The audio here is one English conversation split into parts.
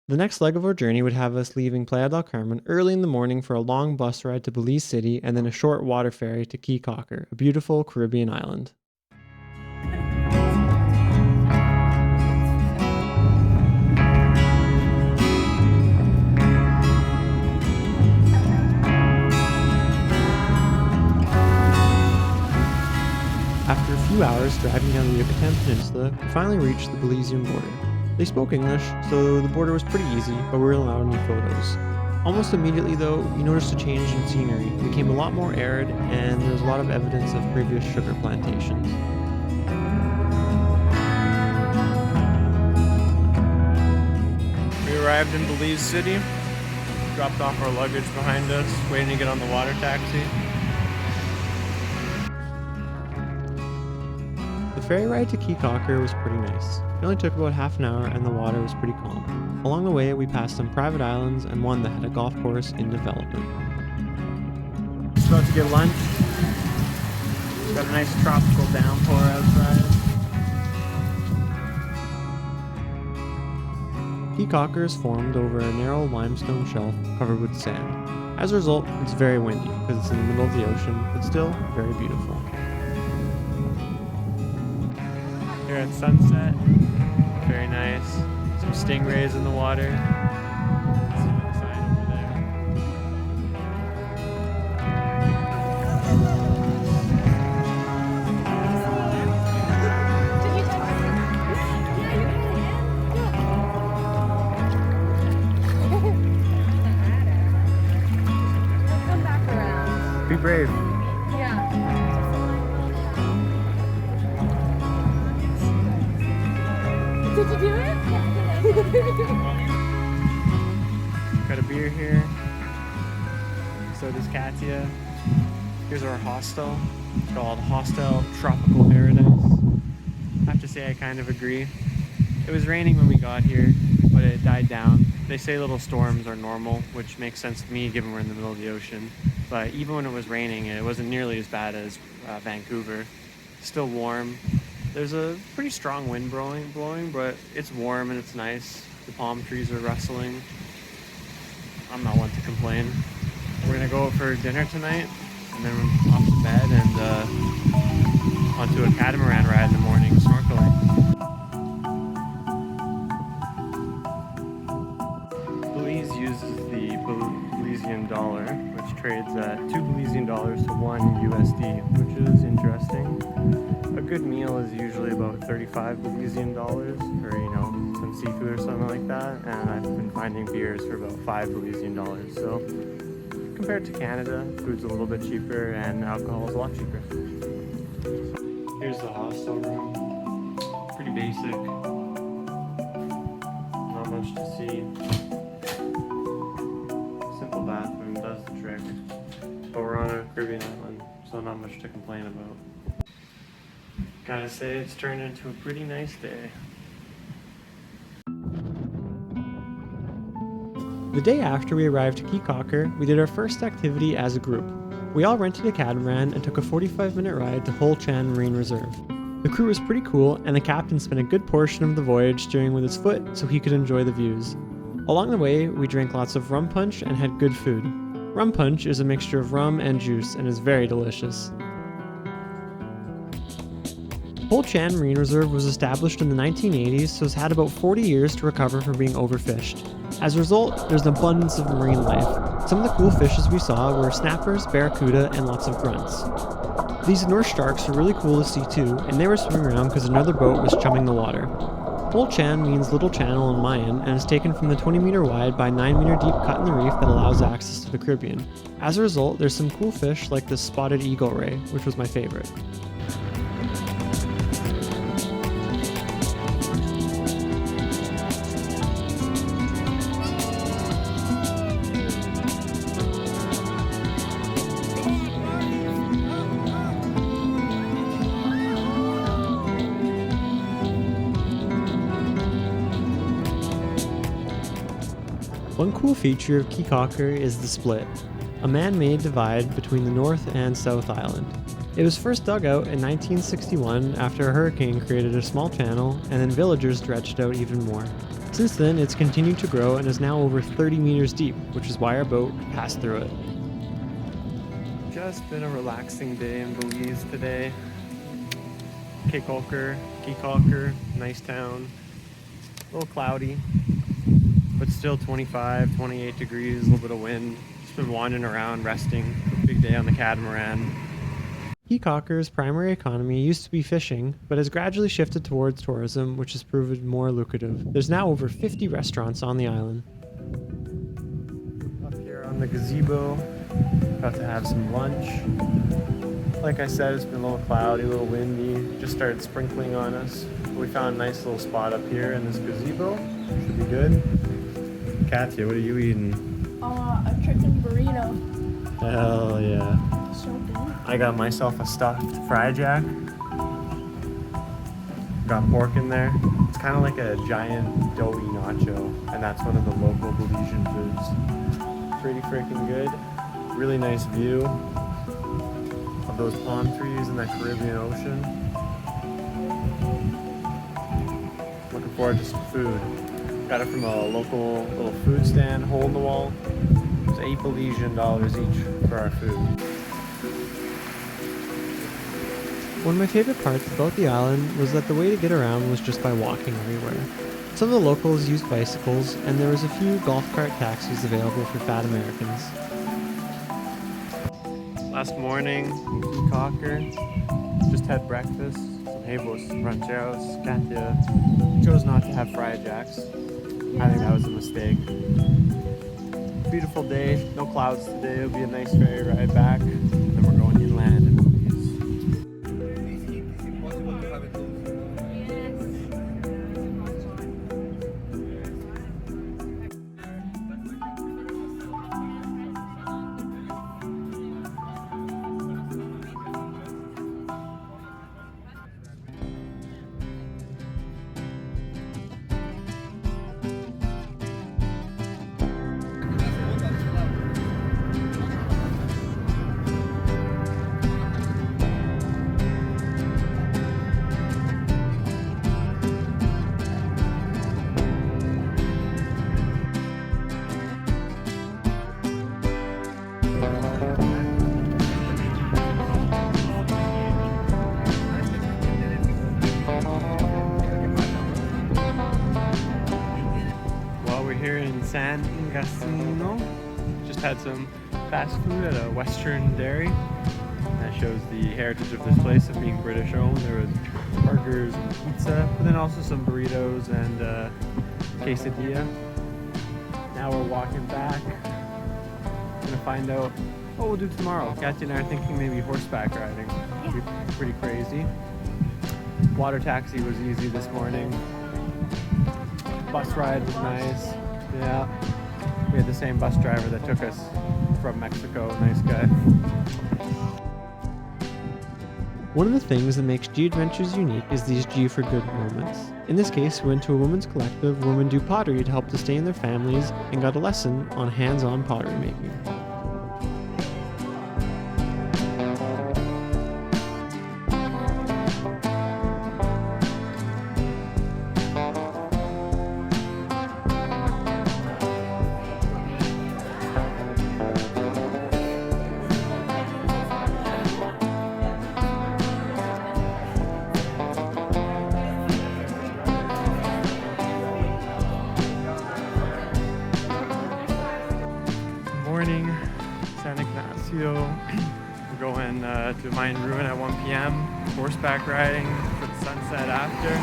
The next leg of our journey would have us leaving Playa del Carmen early in the morning for a long bus ride to Belize City and then a short water ferry to Cay Caulker, a beautiful Caribbean island. After a few hours driving down the Yucatan Peninsula, we finally reached the Belizean border. They spoke English, so the border was pretty easy, but we weren't allowed any photos. Almost immediately though, we noticed a change in scenery. It became a lot more arid, and there was a lot of evidence of previous sugar plantations. We arrived in Belize City, dropped off our luggage behind us, waiting to get on the water taxi. The ferry ride to Cay Caulker was pretty nice. It only took about half an hour and the water was pretty calm. Along the way, we passed some private islands and one that had a golf course in development. Just about to get lunch. Got a nice tropical downpour outside. Cay Caulker is formed over a narrow limestone shelf covered with sand. As a result, it's very windy because it's in the middle of the ocean, but still very beautiful. Here at sunset, very nice. Some stingrays in the water. See the sign over there. Come back around. Be brave. Yeah. Did you do it? Got a beer here. So does Katya. Here's our hostel. It's called Hostel Tropical Paradise. I have to say I kind of agree. It was raining when we got here, but it died down. They say little storms are normal, which makes sense to me given we're in the middle of the ocean. But even when it was raining, it wasn't nearly as bad as Vancouver. Still warm. There's a pretty strong wind blowing, but it's warm and it's nice. The palm trees are rustling. I'm not one to complain. We're gonna go out for dinner tonight, and then off to bed and onto a catamaran ride in the morning, snorkeling. Belize uses the Belizean dollar, which trades at 2 Belizean dollars to 1 USD, which is interesting. A good meal is usually about 35 Belizean dollars, or some seafood or something like that, and I've been finding beers for about 5 Belizean dollars. So compared to Canada, food's a little bit cheaper and alcohol is a lot cheaper. Here's the hostel room. Pretty basic. Not much to see. Simple bathroom does the trick. But we're on a Caribbean island, so not much to complain about. Gotta say, it's turned into a pretty nice day. The day after we arrived to Cay Caulker, we did our first activity as a group. We all rented a catamaran and took a 45-minute ride to Hol Chan Marine Reserve. The crew was pretty cool, and the captain spent a good portion of the voyage steering with his foot so he could enjoy the views. Along the way, we drank lots of rum punch and had good food. Rum punch is a mixture of rum and juice and is very delicious. Hol Chan Marine Reserve was established in the 1980s, so it's had about 40 years to recover from being overfished. As a result, there's an abundance of marine life. Some of the cool fishes we saw were snappers, barracuda, and lots of grunts. These North sharks are really cool to see too, and they were swimming around because another boat was chumming the water. Hol Chan means little channel in Mayan, and is taken from the 20-meter wide by 9-meter deep cut in the reef that allows access to the Caribbean. As a result, there's some cool fish like the spotted eagle ray, which was my favorite. One cool feature of Cay Caulker is the split, a man-made divide between the North and South Island. It was first dug out in 1961 after a hurricane created a small channel, and then villagers dredged out even more. Since then, it's continued to grow and is now over 30 meters deep, which is why our boat passed through it. Just been a relaxing day in Belize today. Cay Caulker, nice town. A little cloudy, but still 25, 28 degrees, a little bit of wind. Just been wandering around, resting. Big day on the catamaran. Cay Caulker's primary economy used to be fishing, but has gradually shifted towards tourism, which has proven more lucrative. There's now over 50 restaurants on the island. Up here on the gazebo, about to have some lunch. Like I said, it's been a little cloudy, a little windy. Just started sprinkling on us. We found a nice little spot up here in this gazebo. Should be good. Katya, what are you eating? A chicken burrito. Hell yeah. So good. I got myself a stuffed fry jack. Got pork in there. It's kind of like a giant doughy nacho, and that's one of the local Belizean foods. Pretty freaking good. Really nice view of those palm trees in the Caribbean Ocean. Looking forward to some food. Got it from a local little food stand, hole in the wall. It's $8 Belizean each for our food. One of my favorite parts about the island was that the way to get around was just by walking everywhere. Some of the locals used bicycles, and there was a few golf cart taxis available for fat Americans. Last morning in Cay Caulker, just had breakfast, some huevos rancheros. Katya chose not to have fried jacks. I think that was a mistake. Beautiful day, no clouds today. It'll be a nice ferry ride back, and then we're going inland in Belize. Here in San Ignacio, just had some fast food at a Western dairy. That shows the heritage of this place of being British owned. There was burgers and pizza, but then also some burritos and quesadilla. Now we're walking back. Gonna find out what we'll do tomorrow. Katya and I are thinking maybe horseback riding. It'd be pretty crazy. Water taxi was easy this morning. Bus ride was nice. Yeah, we had the same bus driver that took us from Mexico. Nice guy. One of the things that makes G Adventures unique is these G for Good moments. In this case, we went to a women's collective where women do pottery to help sustain their families and got a lesson on hands-on pottery making. Morning, San Ignacio. We're going to Mayan Ruin at 1 p.m. Horseback riding for the sunset after.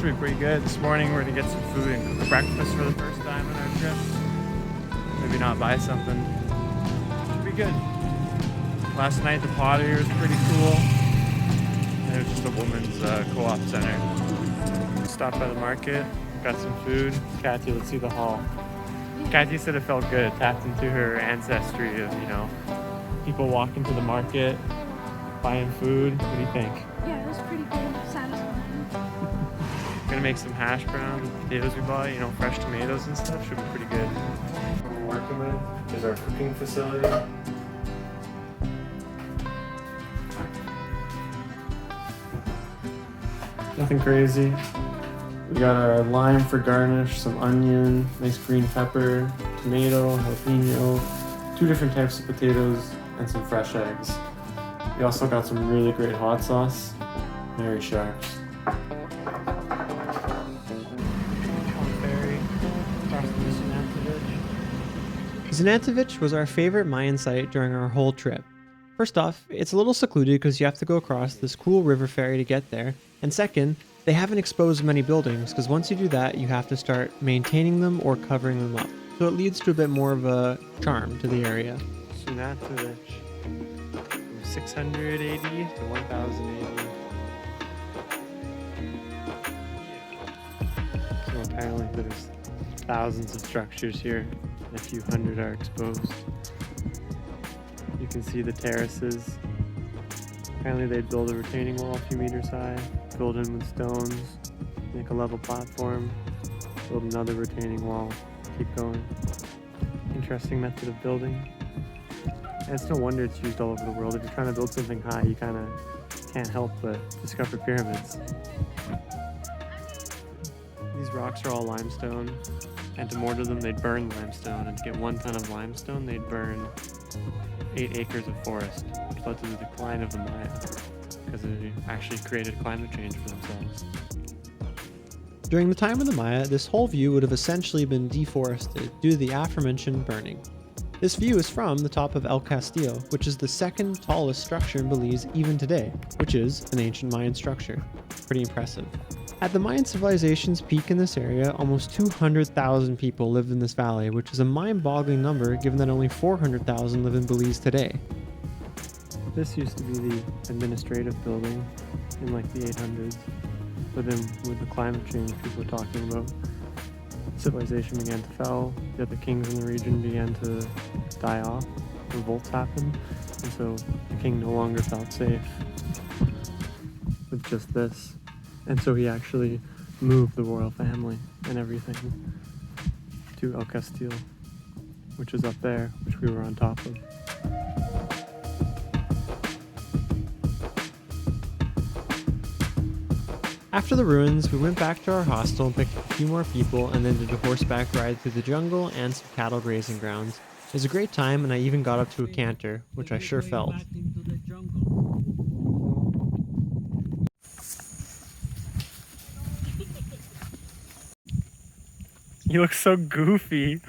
Should be pretty good. This morning we're gonna get some food and cook breakfast for the first time on our trip. Maybe not buy something. Should be good. Last night the pottery was pretty cool. There's just a women's co-op center. Stopped by the market, got some food. Katya, let's see the haul. Katya said it felt good. Tapped into her ancestry of, you know, people walking to the market, buying food. What do you think? Yeah, it was pretty good. Satisfying. Gonna make some hash brown with the potatoes we bought, you know, fresh tomatoes and stuff. Should be pretty good. What we're working with is our cooking facility. Nothing crazy. We got our lime for garnish, some onion, nice green pepper, tomato, jalapeno, 2 different types of potatoes, and some fresh eggs. We also got some really great hot sauce, Mary Sharks. Znantovich was our favorite Mayan site during our whole trip. First off, it's a little secluded because you have to go across this cool river ferry to get there, and second, they haven't exposed many buildings because once you do that, you have to start maintaining them or covering them up. So it leads to a bit more of a charm to the area. Znantovich, from 680 to 1080. So apparently there's thousands of structures here, and a few hundred are exposed. You can see the terraces. Apparently they'd build a retaining wall a few meters high, build in with stones, make a level platform, build another retaining wall, keep going. Interesting method of building. And it's no wonder it's used all over the world. If you're trying to build something high, you kind of can't help but discover pyramids. These rocks are all limestone, and to mortar them they'd burn limestone, and to get 1 ton of limestone they'd burn 8 acres of forest, which led to the decline of the Maya, because they actually created climate change for themselves. During the time of the Maya, this whole view would have essentially been deforested due to the aforementioned burning. This view is from the top of El Castillo, which is the 2nd tallest structure in Belize even today, which is an ancient Mayan structure. Pretty impressive. At the Mayan civilization's peak in this area, almost 200,000 people lived in this valley, which is a mind-boggling number given that only 400,000 live in Belize today. This used to be the administrative building in like the 800s, but then with the climate change people were talking about, civilization began to fall, yet the kings in the region began to die off, revolts happened, and so the king no longer felt safe with just this. And so he actually moved the royal family and everything to El Castillo, which is up there, which we were on top of. After the ruins, we went back to our hostel and picked up a few more people and then did a horseback ride through the jungle and some cattle grazing grounds. It was a great time and I even got up to a canter, which I sure felt. You look so goofy.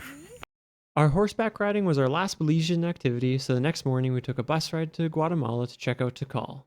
Our horseback riding was our last Belizean activity, so the next morning we took a bus ride to Guatemala to check out Tikal.